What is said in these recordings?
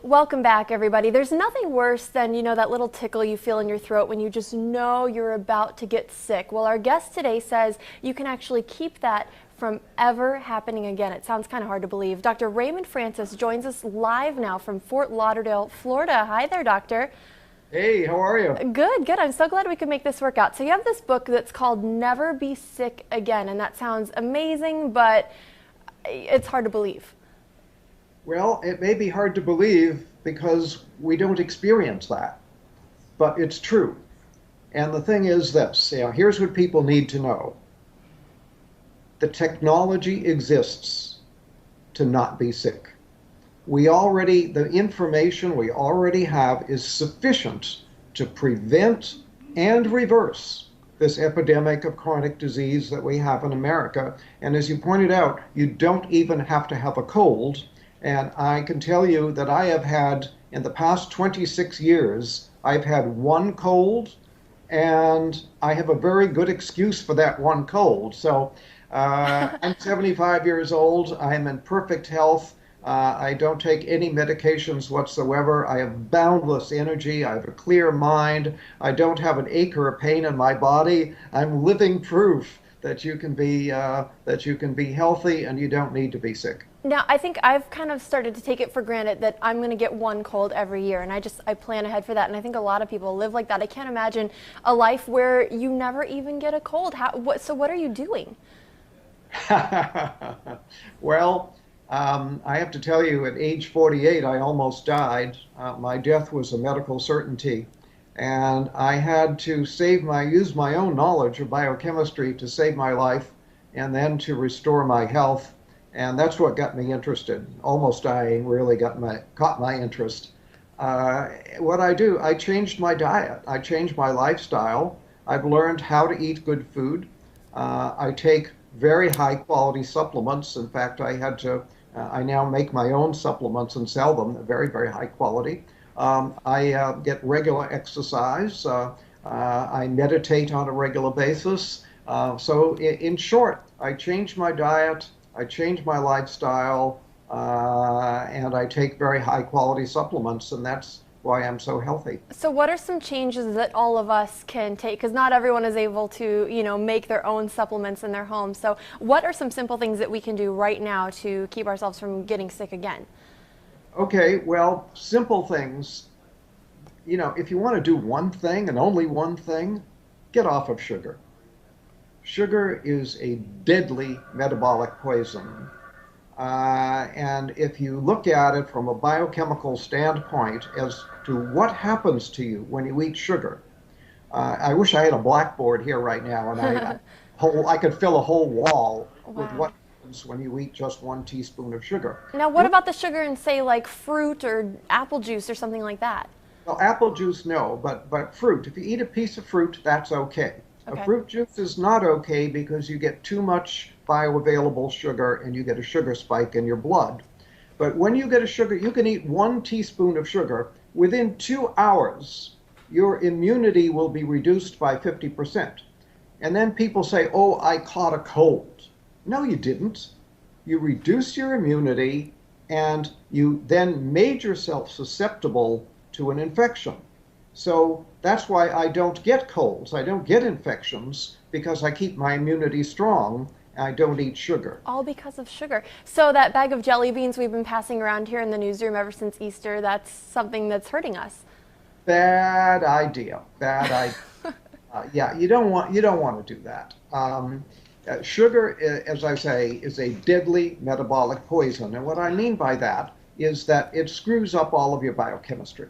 Welcome back, everybody. There's nothing worse than, that little tickle you feel in your throat when you just know you're about to get sick. Well, our guest today says you can actually keep that from ever happening again. It sounds kind of hard to believe. Dr. Raymond Francis joins us live now from Fort Lauderdale, Florida. Hi there, doctor. Hey, how are you? Good, good. I'm so glad we could make this work out. So you have this book that's called Never Be Sick Again, and that sounds amazing, but it's hard to believe. Well, it may be hard to believe because we don't experience that, but it's true. And the thing is this, here's what people need to know. The technology exists to not be sick. The information we already have is sufficient to prevent and reverse this epidemic of chronic disease that we have in America. And as you pointed out, you don't even have to have a cold. And I can tell you that I have had, in the past 26 years, I've had one cold, and I have a very good excuse for that one cold. So I'm 75 years old. I'm in perfect health. I don't take any medications whatsoever. I have boundless energy. I have a clear mind. I don't have an ache or a pain in my body. I'm living proof that you can be healthy and you don't need to be sick. Now, I think I've kind of started to take it for granted that I'm going to get one cold every year, and I plan ahead for that, and I think a lot of people live like that. I can't imagine a life where you never even get a cold. So what are you doing? Well, I have to tell you, at age 48, I almost died. My death was a medical certainty, and I had to use my own knowledge of biochemistry to save my life and then to restore my health. And that's what got me interested. Almost dying really caught my interest. What I do, I changed my diet. I changed my lifestyle. I've learned how to eat good food. I take very high quality supplements. In fact, I now make my own supplements and sell them. They're very, very high quality. I get regular exercise. I meditate on a regular basis. So in short, I changed my diet. I change my lifestyle, and I take very high quality supplements, and that's why I'm so healthy. So what are some changes that all of us can take? Because not everyone is able to, make their own supplements in their home. So what are some simple things that we can do right now to keep ourselves from getting sick again? Okay, well, simple things. If you want to do one thing and only one thing, get off of sugar. Sugar is a deadly metabolic poison. And if you look at it from a biochemical standpoint as to what happens to you when you eat sugar, I wish I had a blackboard here right now and I could fill a whole wall with what happens when you eat just 1 teaspoon of sugar. Now, what about the sugar in, say, like fruit or apple juice or something like that? Well, apple juice, no, but fruit. If you eat a piece of fruit, that's okay. Okay. A fruit juice is not okay because you get too much bioavailable sugar and you get a sugar spike in your blood. But when you get a sugar, you can eat 1 teaspoon of sugar. Within 2 hours, your immunity will be reduced by 50%. And then people say, oh, I caught a cold. No, you didn't. You reduce your immunity and you then made yourself susceptible to an infection. So that's why I don't get colds. I don't get infections because I keep my immunity strong. I don't eat sugar. All because of sugar. So that bag of jelly beans we've been passing around here in the newsroom ever since Easter, that's something that's hurting us. Bad idea. Bad idea. Yeah, you don't want to do that. Sugar, as I say, is a deadly metabolic poison. And what I mean by that is that it screws up all of your biochemistry.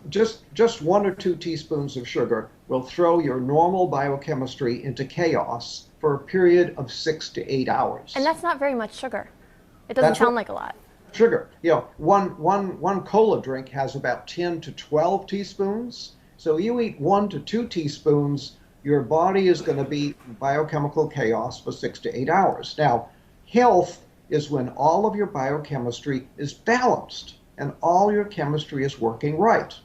Just 1 or 2 teaspoons of sugar will throw your normal biochemistry into chaos for a period of 6 to 8 hours. And that's not very much sugar. It doesn't sound like a lot. Sugar. One cola drink has about 10 to 12 teaspoons. So you eat 1 to 2 teaspoons, your body is going to be in biochemical chaos for 6 to 8 hours. Now, health is when all of your biochemistry is balanced and all your chemistry is working right.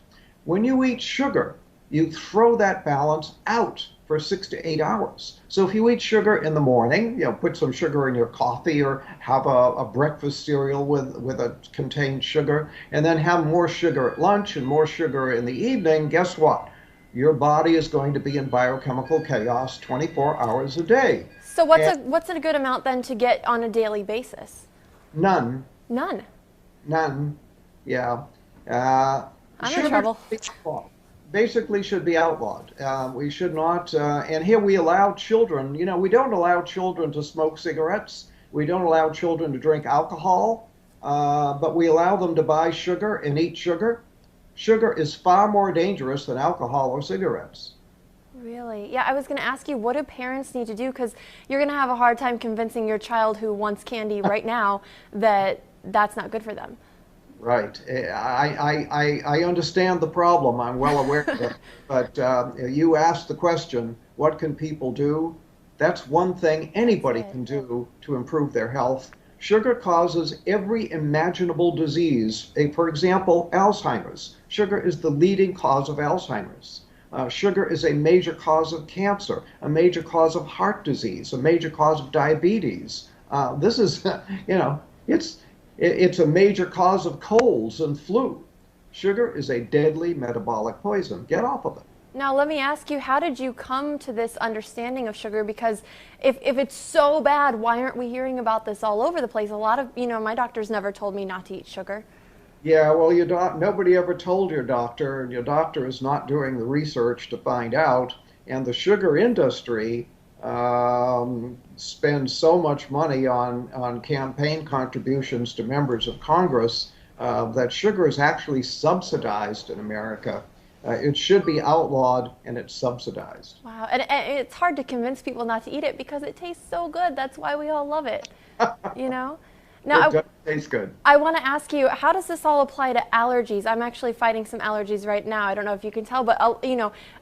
When you eat sugar, you throw that balance out for 6 to 8 hours. So if you eat sugar in the morning, put some sugar in your coffee or have a breakfast cereal with a contained sugar, and then have more sugar at lunch and more sugar in the evening, guess what? Your body is going to be in biochemical chaos 24 hours a day. So And what's a good amount then to get on a daily basis? none, None. none, yeah. Uh, I'm in Sugar trouble. basically should be outlawed. We should not, and here we allow children, we don't allow children to smoke cigarettes. We don't allow children to drink alcohol, but we allow them to buy sugar and eat sugar. Sugar is far more dangerous than alcohol or cigarettes. Really? Yeah, I was going to ask you, what do parents need to do? Because you're going to have a hard time convincing your child who wants candy right now that that's not good for them. Right. I understand the problem. I'm well aware of it. But you asked the question, what can people do? That's one thing anybody can do to improve their health. Sugar causes every imaginable disease. For example, Alzheimer's. Sugar is the leading cause of Alzheimer's. Sugar is a major cause of cancer, a major cause of heart disease, a major cause of diabetes. This is, it's a major cause of colds and flu. Sugar is a deadly metabolic poison. Get off of it. Now, let me ask you, how did you come to this understanding of sugar? Because if it's so bad, why aren't we hearing about this all over the place? A lot of, my doctors never told me not to eat sugar. Yeah, well, nobody ever told your doctor, and your doctor is not doing the research to find out. And the sugar industry spends so much money on campaign contributions to members of Congress that sugar is actually subsidized in America. It should be outlawed, and it's subsidized. Wow, and it's hard to convince people not to eat it because it tastes so good. That's why we all love it, Now, It does taste good. I want to ask you, how does this all apply to allergies? I'm actually fighting some allergies right now. I don't know if you can tell, but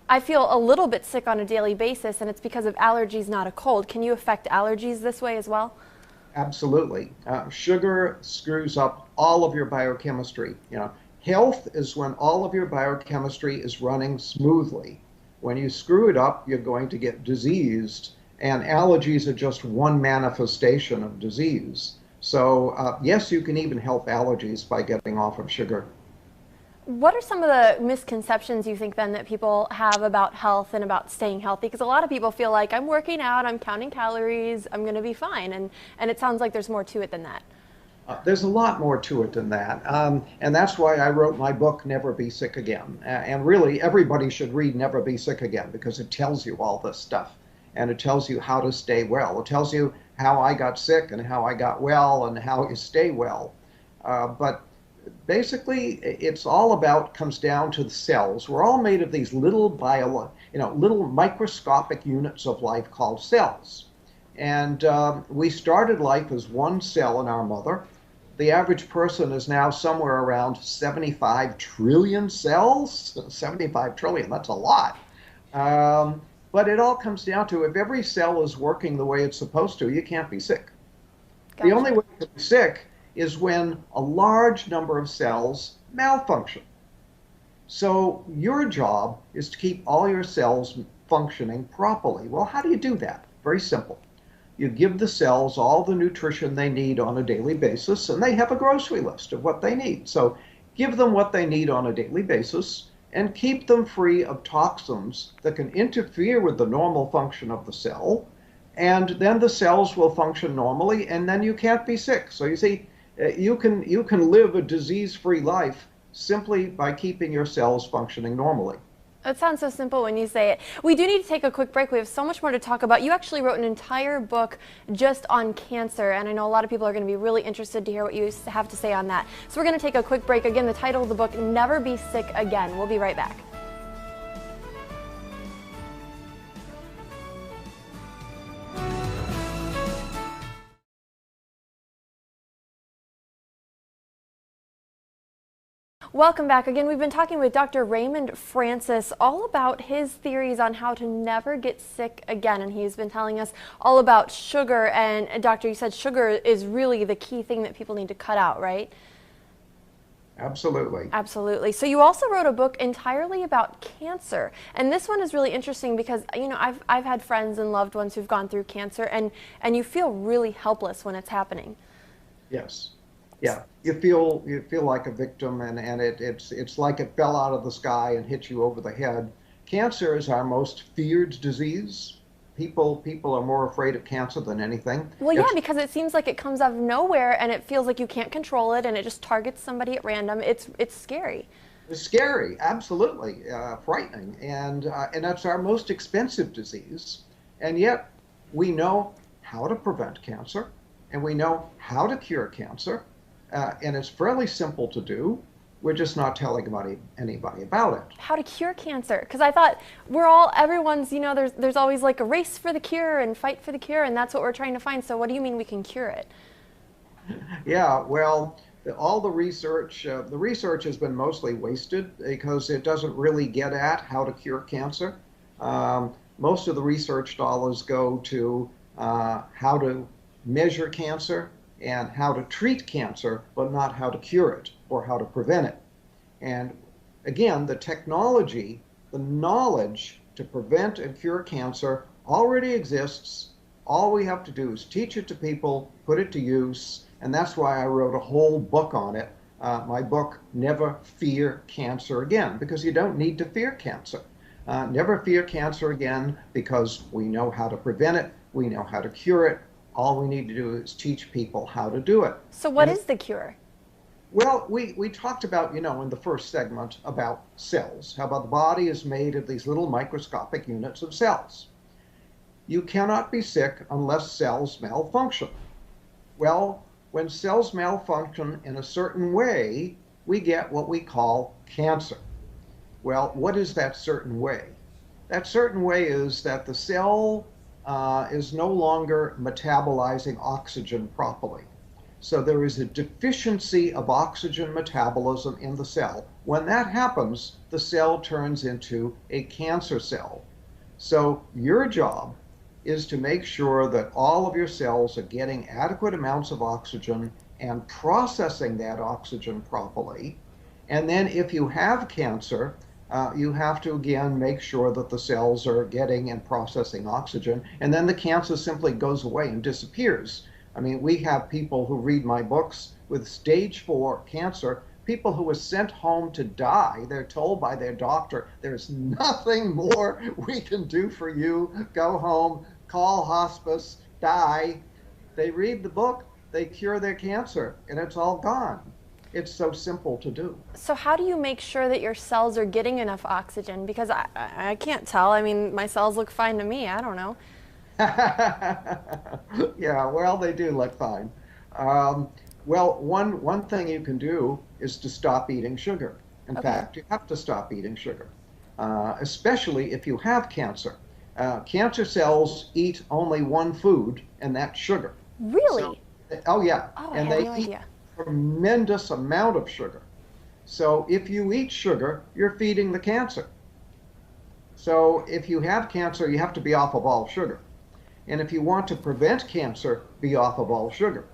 I feel a little bit sick on a daily basis, and it's because of allergies, not a cold. Can you affect allergies this way as well? Absolutely. Sugar screws up all of your biochemistry. Health is when all of your biochemistry is running smoothly. When you screw it up, you're going to get diseased, and allergies are just one manifestation of disease. So yes, you can even help allergies by getting off of sugar. What are some of the misconceptions you think then that people have about health and about staying healthy? Because a lot of people feel like I'm working out, I'm counting calories, I'm going to be fine. And it sounds like there's more to it than that. There's a lot more to it than that. And that's why I wrote my book, Never Be Sick Again. And really, everybody should read Never Be Sick Again because it tells you all this stuff. And it tells you how to stay well. It tells you how I got sick and how I got well and how you stay well. But basically, it's all about, comes down to the cells. We're all made of these little little microscopic units of life called cells. And we started life as one cell in our mother. The average person is now somewhere around 75 trillion cells. 75 trillion, that's a lot. But it all comes down to, if every cell is working the way it's supposed to, you can't be sick. Gotcha. The only way to be sick is when a large number of cells malfunction. So your job is to keep all your cells functioning properly. Well, how do you do that? Very simple. You give the cells all the nutrition they need on a daily basis, and they have a grocery list of what they need. So give them what they need on a daily basis, and keep them free of toxins that can interfere with the normal function of the cell, and then the cells will function normally, and then you can't be sick. So you see, you can live a disease-free life simply by keeping your cells functioning normally. It sounds so simple when you say it. We do need to take a quick break. We have so much more to talk about. You actually wrote an entire book just on cancer, and I know a lot of people are going to be really interested to hear what you have to say on that. So we're going to take a quick break. Again, the title of the book, Never Be Sick Again. We'll be right back. Welcome back. Again, we've been talking with Dr. Raymond Francis all about his theories on how to never get sick again. And he's been telling us all about sugar. And Doctor, you said sugar is really the key thing that people need to cut out, right? Absolutely. Absolutely. So you also wrote a book entirely about cancer. And this one is really interesting because, you know, I've had friends and loved ones who've gone through cancer, and you feel really helpless when it's happening. Yes. Yeah. You feel like a victim, and it's like it fell out of the sky and hit you over the head. Cancer is our most feared disease. People are more afraid of cancer than anything. Well, yeah, It's because it seems like it comes out of nowhere and it feels like you can't control it and it just targets somebody at random. It's scary. scary, absolutely frightening, and that's our most expensive disease. And yet, we know how to prevent cancer, and we know how to cure cancer, and it's fairly simple to do. We're just not telling anybody about it. How to cure cancer? Because I thought everyone's, you know, there's always like a race for the cure and fight for the cure, and that's what we're trying to find. So what do you mean we can cure it? Yeah, well, all the research has been mostly wasted because it doesn't really get at how to cure cancer. Most of the research dollars go to how to measure cancer and how to treat cancer, but not how to cure it or how to prevent it. And again, the technology, the knowledge to prevent and cure cancer already exists. All we have to do is teach it to people, put it to use, and that's why I wrote a whole book on it. My book, Never Fear Cancer Again, because you don't need to fear cancer. Never fear cancer again because we know how to prevent it, we know how to cure it. All we need to do is teach people how to do it. So what is the cure? Well, we talked about, you know, in the first segment about cells, how about the body is made of these little microscopic units of cells. You cannot be sick unless cells malfunction. Well, when cells malfunction in a certain way, we get what we call cancer. Well, what is that certain way? That certain way is that the cell is no longer metabolizing oxygen properly. So there is a deficiency of oxygen metabolism in the cell. When that happens, the cell turns into a cancer cell. So your job is to make sure that all of your cells are getting adequate amounts of oxygen and processing that oxygen properly. And then if you have cancer, you have to again make sure that the cells are getting and processing oxygen, and then the cancer simply goes away and disappears. I mean, we have people who read my books with stage 4 cancer, people who were sent home to die. They're told by their doctor, there's nothing more we can do for you. Go home, call hospice, die. They read the book, they cure their cancer, and it's all gone. It's so simple to do. So how do you make sure that your cells are getting enough oxygen? Because I can't tell. I mean, my cells look fine to me. I don't know. Yeah, well, they do look fine. Well, one thing you can do is to stop eating sugar. In fact, you have to stop eating sugar, especially if you have cancer. Cancer cells eat only one food, and that's sugar. Really? Oh, yeah. Oh, and I had they no eat idea. a tremendous amount of sugar. So if you eat sugar, you're feeding the cancer. So if you have cancer, you have to be off of all sugar. And if you want to prevent cancer, be off of all sugar.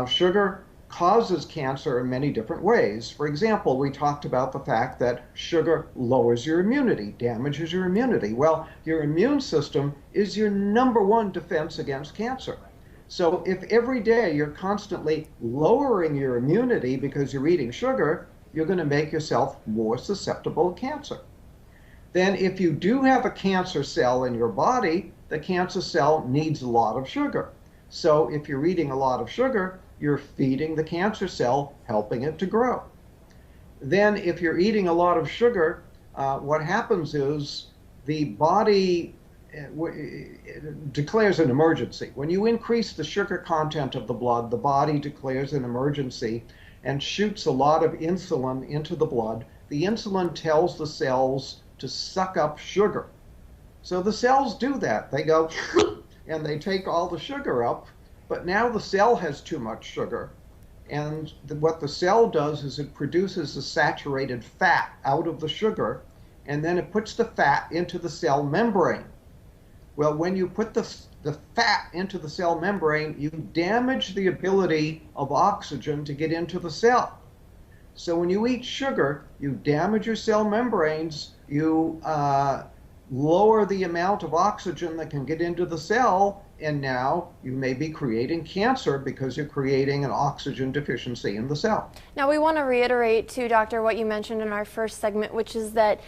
Sugar causes cancer in many different ways. For example, we talked about the fact that sugar lowers your immunity, damages your immunity. Well, your immune system is your #1 defense against cancer. So if every day you're constantly lowering your immunity because you're eating sugar, you're going to make yourself more susceptible to cancer. Then if you do have a cancer cell in your body, the cancer cell needs a lot of sugar. So if you're eating a lot of sugar, you're feeding the cancer cell, helping it to grow. Then if you're eating a lot of sugar, what happens is the body declares an emergency. When you increase the sugar content of the blood, the body declares an emergency and shoots a lot of insulin into the blood. The insulin tells the cells to suck up sugar. So the cells do that. They go and they take all the sugar up, but now the cell has too much sugar. And what the cell does is it produces a saturated fat out of the sugar, and then it puts the fat into the cell membrane. Well, when you put the fat into the cell membrane, you damage the ability of oxygen to get into the cell. So when you eat sugar, you damage your cell membranes, you lower the amount of oxygen that can get into the cell, and now you may be creating cancer because you're creating an oxygen deficiency in the cell. Now we want to reiterate too, Doctor, what you mentioned in our first segment, which is that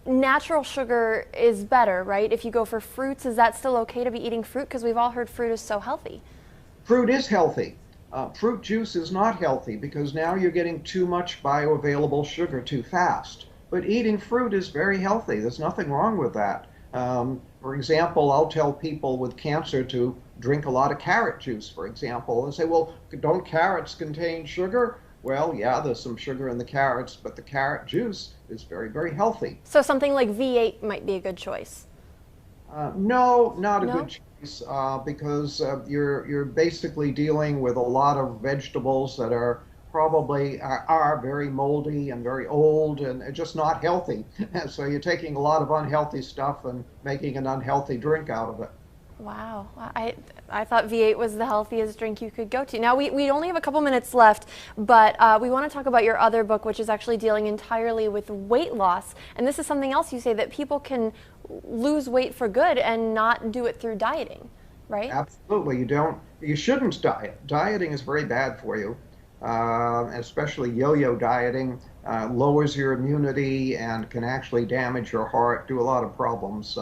natural sugar is better, right? If you go for fruits, is that still okay to be eating fruit? Because we've all heard fruit is so healthy. Fruit is healthy. Fruit juice is not healthy because now you're getting too much bioavailable sugar too fast. But eating fruit is very healthy. There's nothing wrong with that. For example, I'll tell people with cancer to drink a lot of carrot juice, for example, and say, well, don't carrots contain sugar? Well, yeah, there's some sugar in the carrots, but the carrot juice is very, very healthy. So something like V8 might be a good choice. No, not a good choice, because you're basically dealing with a lot of vegetables that are probably are very moldy and very old and just not healthy. So you're taking a lot of unhealthy stuff and making an unhealthy drink out of it. Wow, I thought V8 was the healthiest drink you could go to. Now we only have a couple minutes left, but we want to talk about your other book, which is actually dealing entirely with weight loss. And this is something else you say, that people can lose weight for good and not do it through dieting, right? Absolutely. You shouldn't diet. Dieting is very bad for you. Especially yo-yo dieting, lowers your immunity and can actually damage your heart, do a lot of problems.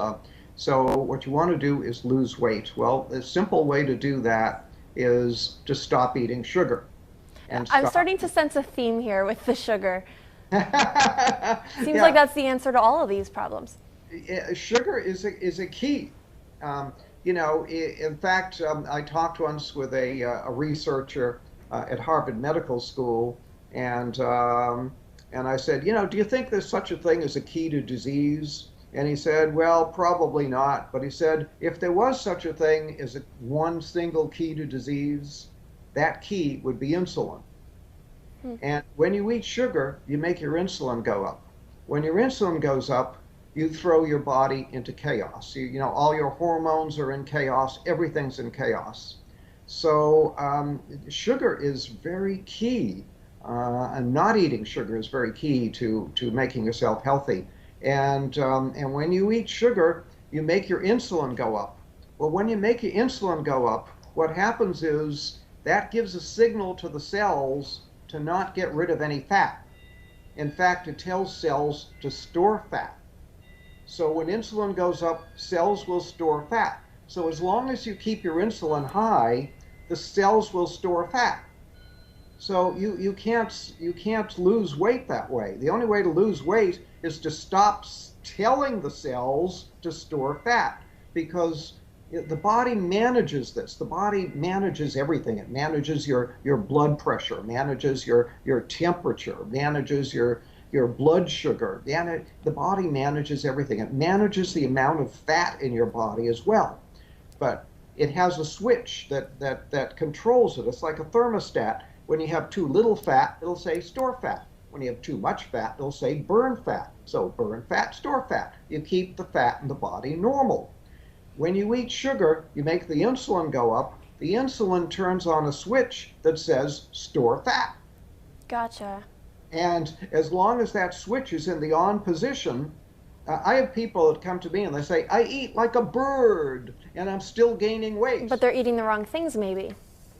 So what you want to do is lose weight. Well, the simple way to do that is to stop eating sugar. I'm starting to sense a theme here with the sugar. Seems Yeah. like that's the answer to all of these problems. Sugar is a key. In fact, I talked once with a researcher at Harvard Medical School, and I said, do you think there's such a thing as a key to disease? And he said, well, probably not. But he said, if there was such a thing as one single key to disease, that key would be insulin. And when you eat sugar, you make your insulin go up. When your insulin goes up, you throw your body into chaos. All your hormones are in chaos. Everything's in chaos. So sugar is very key, and not eating sugar is very key to making yourself healthy. And when you eat sugar, you make your insulin go up. Well, when you make your insulin go up, what happens is that gives a signal to the cells to not get rid of any fat. In fact, it tells cells to store fat. So when insulin goes up, cells will store fat. So as long as you keep your insulin high, the cells will store fat. So you can't lose weight that way. The only way to lose weight is to stop telling the cells to store fat, because the body manages this. The body manages everything. It manages your blood pressure, manages your temperature, manages your blood sugar. The body manages everything. It manages the amount of fat in your body as well. But it has a switch that controls it. It's like a thermostat. When you have too little fat, it'll say store fat. When you have too much fat, it'll say burn fat. So burn fat, store fat. You keep the fat in the body normal. When you eat sugar, you make the insulin go up. The insulin turns on a switch that says store fat. Gotcha. And as long as that switch is in the on position, I have people that come to me and they say, I eat like a bird and I'm still gaining weight. But they're eating the wrong things, maybe.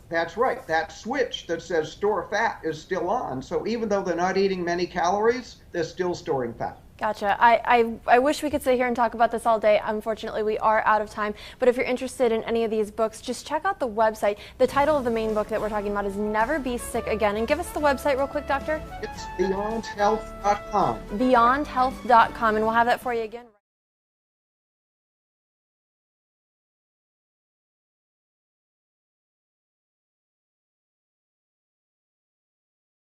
That's right. That switch that says store fat is still on. So even though they're not eating many calories, they're still storing fat. Gotcha. I wish we could sit here and talk about this all day. Unfortunately, we are out of time. But if you're interested in any of these books, just check out the website. The title of the main book that we're talking about is Never Be Sick Again. And give us the website real quick, Doctor. It's beyondhealth.com. Beyondhealth.com. And we'll have that for you again.